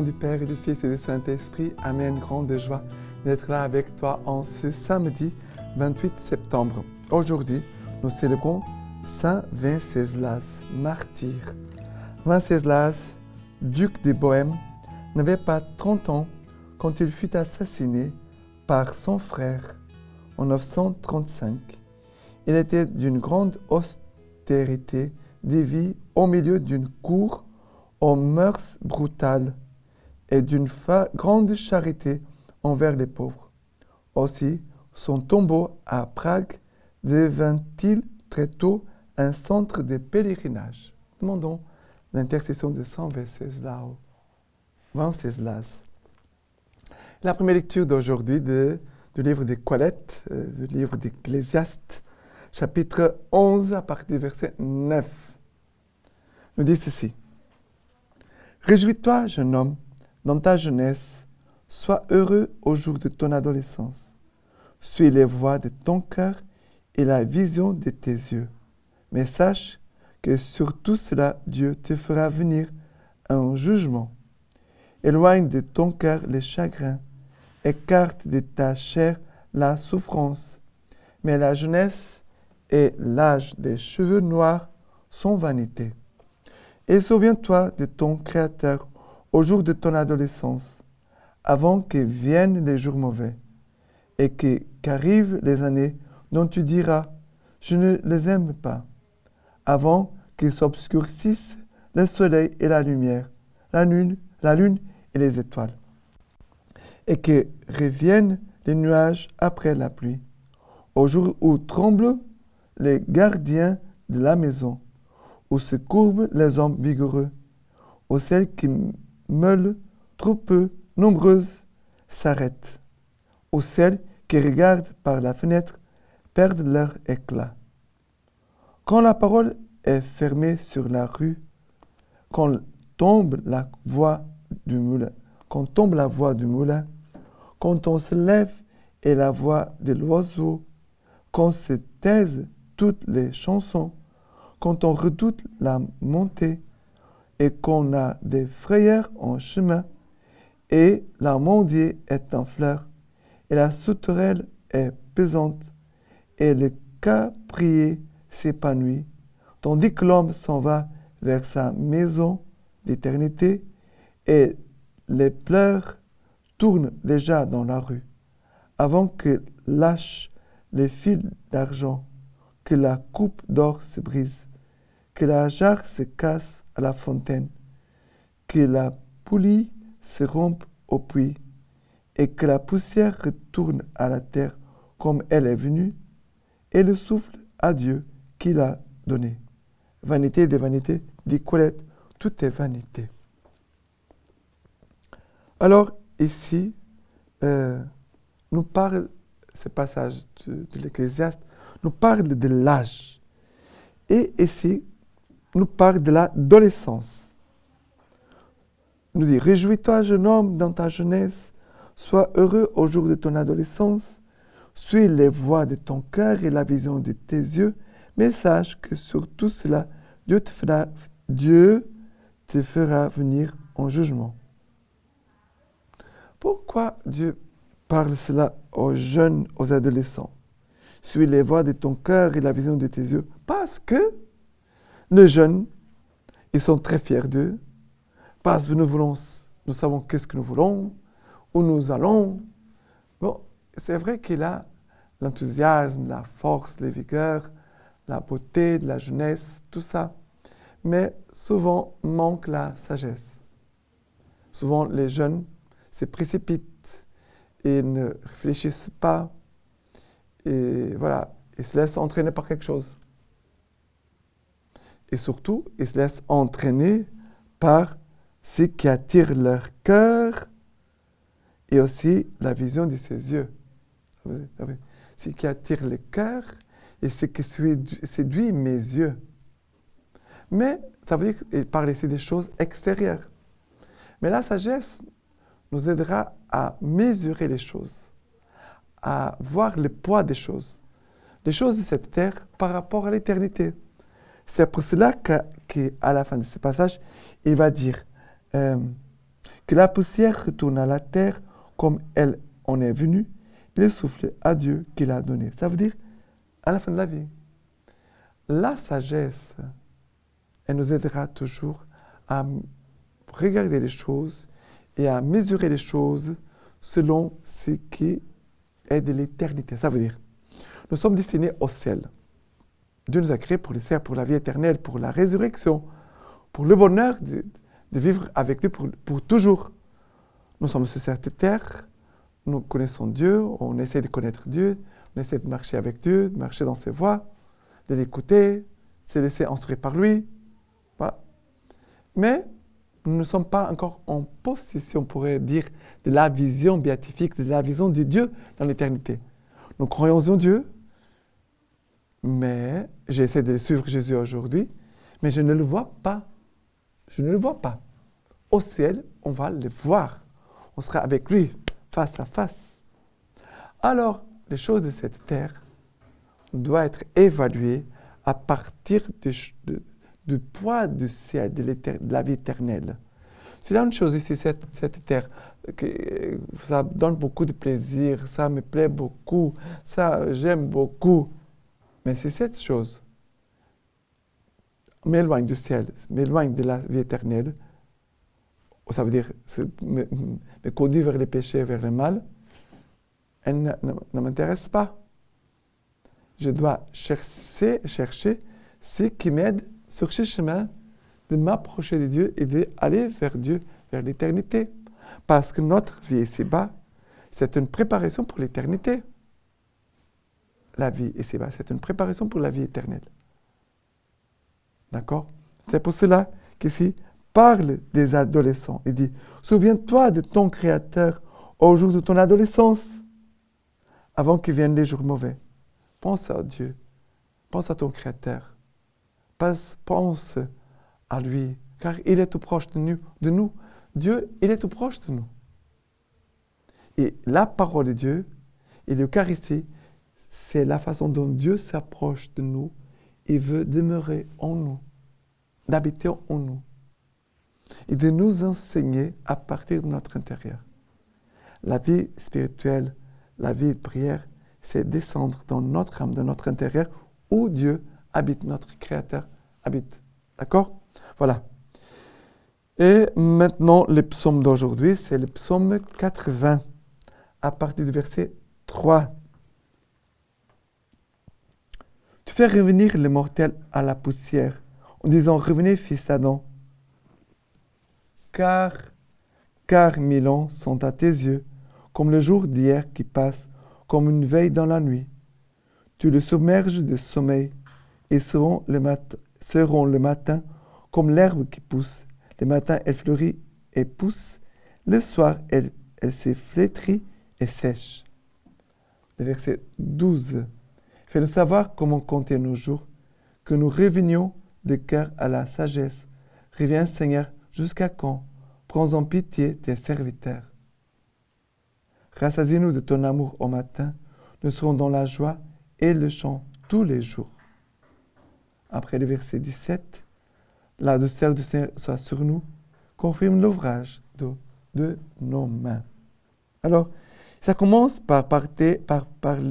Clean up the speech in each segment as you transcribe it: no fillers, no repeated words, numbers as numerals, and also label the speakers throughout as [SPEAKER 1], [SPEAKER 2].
[SPEAKER 1] nom du Père et du Fils et du Saint-Esprit, Amen. Grande joie d'être là avec toi en ce samedi 28 septembre. Aujourd'hui, nous célébrons Saint Venceslas, martyr. Venceslas, duc de Bohême, n'avait pas 30 ans quand il fut assassiné par son frère en 935. Il était d'une grande austérité de vie au milieu d'une cour aux mœurs brutales et d'une grande charité envers les pauvres. Aussi, son tombeau à Prague devint-il très tôt un centre de pèlerinage. Demandons l'intercession de Saint Venceslas. La première lecture d'aujourd'hui du livre de Colette, du livre d'Ecclésiaste, chapitre 11, à partir du verset 9, nous dit ceci. « Réjouis-toi, jeune homme, dans ta jeunesse, sois heureux au jour de ton adolescence. Suis les voies de ton cœur et la vision de tes yeux. Mais sache que sur tout cela, Dieu te fera venir un jugement. Éloigne de ton cœur les chagrins, écarte de ta chair la souffrance. Mais la jeunesse et l'âge des cheveux noirs sont vanité. Et souviens-toi de ton Créateur au jour de ton adolescence, avant que viennent les jours mauvais, et qu'arrivent les années dont tu diras « Je ne les aime pas », avant qu'ils s'obscurcissent le soleil et la lumière, la lune et les étoiles, et que reviennent les nuages après la pluie, au jour où tremblent les gardiens de la maison, où se courbent les hommes vigoureux, où celles qui meulent trop peu nombreuses s'arrêtent, où celles qui regardent par la fenêtre perdent leur éclat. Quand la parole est fermée sur la rue, quand tombe la voix du moulin, quand on se lève et la voix de l'oiseau, quand se taisent toutes les chansons, quand on redoute la montée et qu'on a des frayeurs en chemin, et l'amandier est en fleurs, et la sauterelle est pesante, et le caprier s'épanouit, tandis que l'homme s'en va vers sa maison d'éternité, et les pleurs tournent déjà dans la rue, avant que lâchent les fils d'argent, que la coupe d'or se brise, que la jarre se casse à la fontaine, que la poulie se rompe au puits, et que la poussière retourne à la terre comme elle est venue, et le souffle à Dieu qui l'a donné. Vanité des vanités, dit Colette, tout est vanité. Alors, ici, nous parle, ce passage de l'Ecclésiaste, nous parle de l'âge. Et ici, nous parle de l'adolescence. Nous dit, réjouis-toi, jeune homme, dans ta jeunesse, sois heureux au jour de ton adolescence, suis les voies de ton cœur et la vision de tes yeux, mais sache que sur tout cela, Dieu te fera venir en jugement. Pourquoi Dieu parle cela aux jeunes, aux adolescents? Suis les voies de ton cœur et la vision de tes yeux. Parce que les jeunes, ils sont très fiers d'eux. Parce que nous savons qu'est-ce que nous voulons, où nous allons. Bon, c'est vrai qu'il a l'enthousiasme, la force, la vigueur, la beauté de la jeunesse, tout ça. Mais souvent, manque la sagesse. Souvent, les jeunes se précipitent et ne réfléchissent pas. Et voilà, ils se laissent entraîner par quelque chose. Et surtout, ils se laissent entraîner par ce qui attire leur cœur et aussi la vision de ses yeux. Ce qui attire le cœur et ce qui séduit mes yeux. Mais ça veut dire qu'il parle ici des choses extérieures. Mais la sagesse nous aidera à mesurer les choses, à voir le poids des choses de cette terre par rapport à l'éternité. C'est pour cela qu'à la fin de ce passage, il va dire que Que la poussière retourne à la terre comme elle en est venue, et le souffle à Dieu qui l'a donné. Ça veut dire à la fin de la vie. La sagesse, elle nous aidera toujours à regarder les choses et à mesurer les choses selon ce qui est de l'éternité. Ça veut dire, nous sommes destinés au ciel. Dieu nous a créés pour le ciel, pour la vie éternelle, pour la résurrection, pour le bonheur de vivre avec Dieu pour toujours. Nous sommes sur cette terre, nous connaissons Dieu, on essaie de connaître Dieu, on essaie de marcher avec Dieu, de marcher dans ses voies, de l'écouter, de se laisser instruire par lui. Voilà. Mais nous ne sommes pas encore en possession, on pourrait dire, de la vision béatifique, de la vision de Dieu dans l'éternité. Nous croyons en Dieu, mais j'essaie de suivre Jésus aujourd'hui, mais je ne le vois pas. Je ne le vois pas. Au ciel, on va le voir. On sera avec lui, face à face. Alors, les choses de cette terre doivent être évaluées à partir du poids du ciel, de la vie éternelle. C'est là une chose ici, cette terre, que ça donne beaucoup de plaisir, ça me plaît beaucoup, ça j'aime beaucoup. Mais c'est cette chose m'éloigne du ciel, m'éloigne de la vie éternelle. Ça veut dire me conduit vers les péchés, vers le mal. Elle ne m'intéresse pas. Je dois chercher ce qui m'aide sur ce chemin de m'approcher de Dieu et d'aller vers Dieu, vers l'éternité. Parce que notre vie ici-bas, c'est une préparation pour l'éternité. La vie ici-bas, c'est une préparation pour la vie éternelle. D'accord? C'est pour cela qu'ici, parle des adolescents. Il dit, souviens-toi de ton Créateur au jour de ton adolescence, avant que viennent les jours mauvais. Pense à Dieu. Pense à ton Créateur. Pense à lui, car il est tout proche de nous. Dieu, il est tout proche de nous. Et la parole de Dieu et l'Eucharistie, c'est la façon dont Dieu s'approche de nous. Il veut demeurer en nous, d'habiter en nous et de nous enseigner à partir de notre intérieur. La vie spirituelle, la vie de prière, c'est descendre dans notre âme, dans notre intérieur, où Dieu habite, notre Créateur habite. D'accord? Voilà. Et maintenant, le psaume d'aujourd'hui, c'est le psaume 80, à partir du verset 3. Tu fais revenir les mortels à la poussière, en disant, revenez, fils d'Adam. Car 1000 ans sont à tes yeux, comme le jour d'hier qui passe, comme une veille dans la nuit. Tu le submerges de sommeil, et seront le matin comme l'herbe qui pousse. Le matin, elle fleurit et pousse. Le soir, elle s'est flétrie et sèche. Le verset 12. Fais-nous savoir comment compter nos jours, que nous revenions de cœur à la sagesse. Reviens, Seigneur, jusqu'à quand? Prends en pitié tes serviteurs. Rassasie-nous de ton amour au matin. Nous serons dans la joie et le chant tous les jours. Après le verset 17, la douceur du Seigneur soit sur nous, confirme l'ouvrage de nos mains. Alors, ça commence par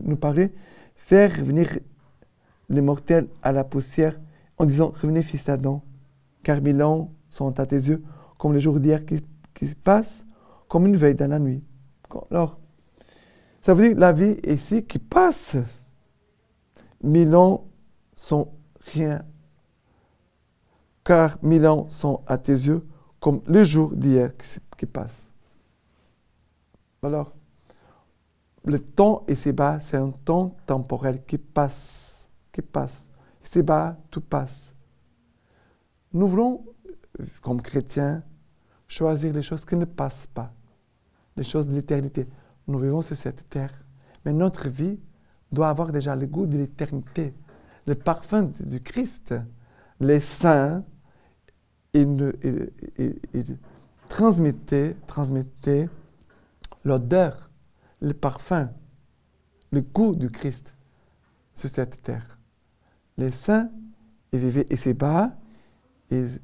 [SPEAKER 1] nous parler, faire revenir les mortels à la poussière en disant, revenez fils d'Adam, car 1000 ans sont à tes yeux, comme les jours d'hier qui passent, comme une veille dans la nuit. Alors, ça veut dire la vie ici qui passe. 1000 ans sont rien, car 1000 ans sont à tes yeux, comme les jours d'hier qui passent. Alors, le temps ici-bas, c'est un temps temporel qui passe. Ici-bas, tout passe. Nous voulons, comme chrétiens, choisir les choses qui ne passent pas, les choses de l'éternité. Nous vivons sur cette terre, mais notre vie doit avoir déjà le goût de l'éternité, le parfum du Christ. Les saints, ils transmettaient l'odeur, le parfum, le goût du Christ sur cette terre. Les saints, ils vivaient ici-bas, ils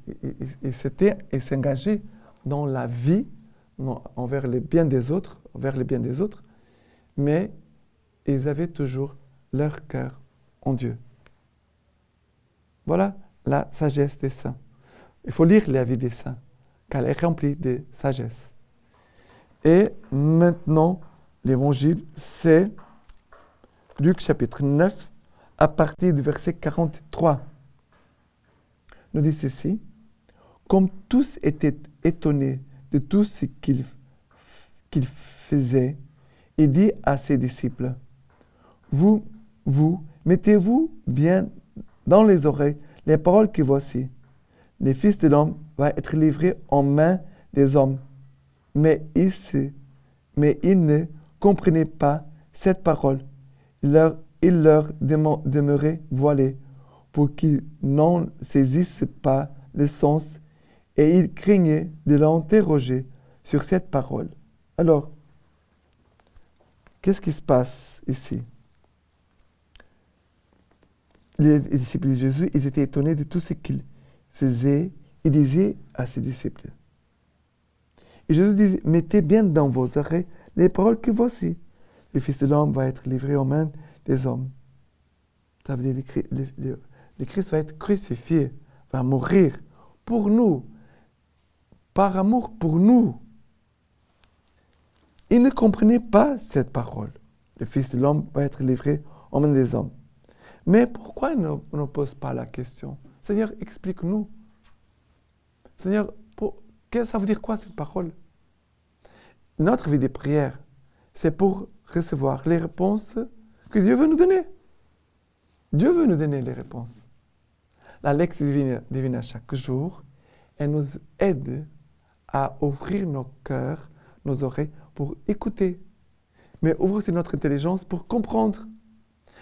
[SPEAKER 1] s'engageaient dans la vie non, envers les biens des autres, mais ils avaient toujours leur cœur en Dieu. Voilà la sagesse des saints. Il faut lire la vie des saints, car elle est remplie de sagesse. Et maintenant, l'évangile, c'est Luc chapitre 9, à partir du verset 43. Nous dit ceci: comme tous étaient étonnés de tout ce qu'il faisait, il dit à ses disciples: Vous, mettez-vous bien dans les oreilles les paroles que voici. Le Fils de l'homme va être livré en main des hommes. Mais ils ne comprenaient pas cette parole. Il leur demeurait voilé pour qu'ils n'en saisissent pas le sens, et ils craignaient de l'interroger sur cette parole. Alors, qu'est-ce qui se passe ici? Les disciples de Jésus, ils étaient étonnés de tout ce qu'il faisait et disait à ses disciples. Et Jésus disait: mettez bien dans vos oreilles les paroles que voici. Le Fils de l'homme va être livré aux mains des hommes. Ça veut dire que le Christ va être crucifié, va mourir pour nous, par amour pour nous. Ils ne comprenaient pas cette parole. Le Fils de l'homme va être livré aux mains des hommes. Mais pourquoi ils ne posent pas la question? Seigneur, explique-nous. Seigneur, ça veut dire quoi cette parole? Notre vie de prière, c'est pour recevoir les réponses que Dieu veut nous donner. Dieu veut nous donner les réponses. La lecture divine à chaque jour, elle nous aide à ouvrir nos cœurs, nos oreilles pour écouter. Mais ouvre aussi notre intelligence pour comprendre.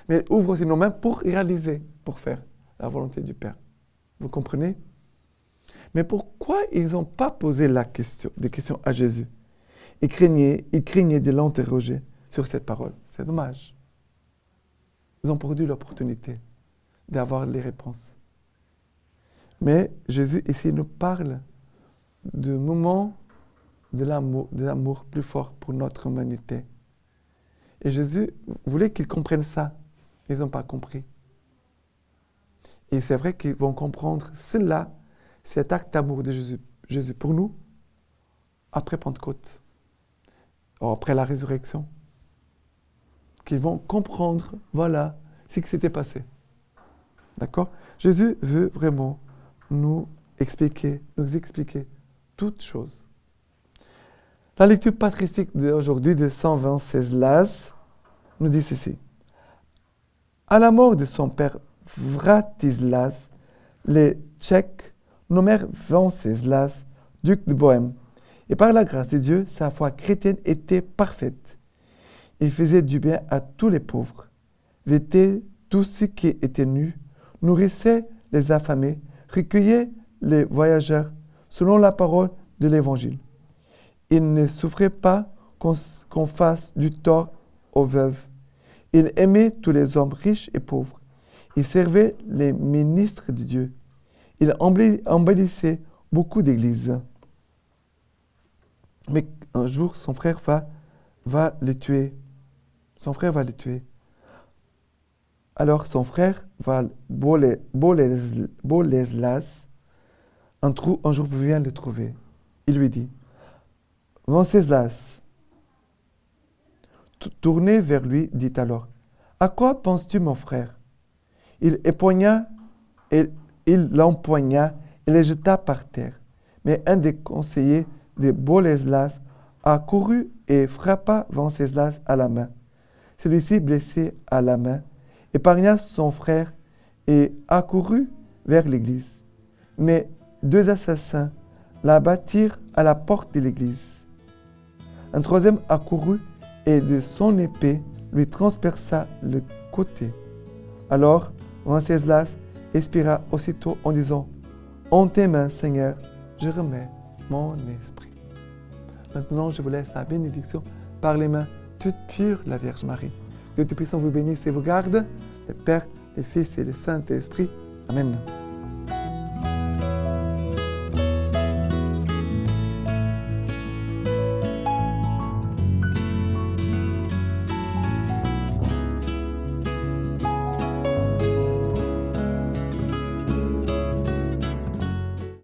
[SPEAKER 1] Mais ouvre aussi nos mains pour réaliser, pour faire la volonté du Père. Vous comprenez? Mais pourquoi ils n'ont pas posé des questions à Jésus? Ils craignaient de l'interroger sur cette parole. C'est dommage. Ils ont perdu l'opportunité d'avoir les réponses. Mais Jésus ici nous parle du moment de l'amour plus fort pour notre humanité. Et Jésus voulait qu'ils comprennent ça. Ils n'ont pas compris. Et c'est vrai qu'ils vont comprendre cela, cet acte d'amour de Jésus pour nous, après Pentecôte, ou après la résurrection. Qu'ils vont comprendre, voilà, ce qui s'était passé. D'accord? Jésus veut vraiment nous expliquer toutes choses. La lecture patristique d'aujourd'hui de 126 Las nous dit ceci. À la mort de son père Vratislas, les Tchèques nommèrent Venceslas duc de Bohême. Et par la grâce de Dieu, sa foi chrétienne était parfaite. Il faisait du bien à tous les pauvres, vêtait tous ceux qui étaient nus, nourrissait les affamés, recueillait les voyageurs selon la parole de l'Évangile. Il ne souffrait pas qu'on fasse du tort aux veuves. Il aimait tous les hommes riches et pauvres. Il servait les ministres de Dieu. Il embellissait beaucoup d'églises. Mais un jour, son frère va le tuer. Son frère va le tuer. Alors son frère, Boleslas, un jour vient le trouver. Il lui dit, Venceslas, tourné vers lui, dit alors, à quoi penses-tu, mon frère? Il l'empoigna et le jeta par terre. Mais un des conseillers de Boleslas accourut et frappa Venceslas à la main. Celui-ci, blessé à la main, épargna son frère et accourut vers l'église. Mais deux assassins l'abattirent à la porte de l'église. Un troisième accourut et de son épée lui transperça le côté. Alors Venceslas expira aussitôt en disant, « En tes mains, Seigneur, je remets mon esprit. » Maintenant, je vous laisse la bénédiction par les mains toutes pures de la Vierge Marie. Dieu Tout-Puissant vous bénisse et vous garde, le Père, le Fils et le Saint-Esprit. Amen.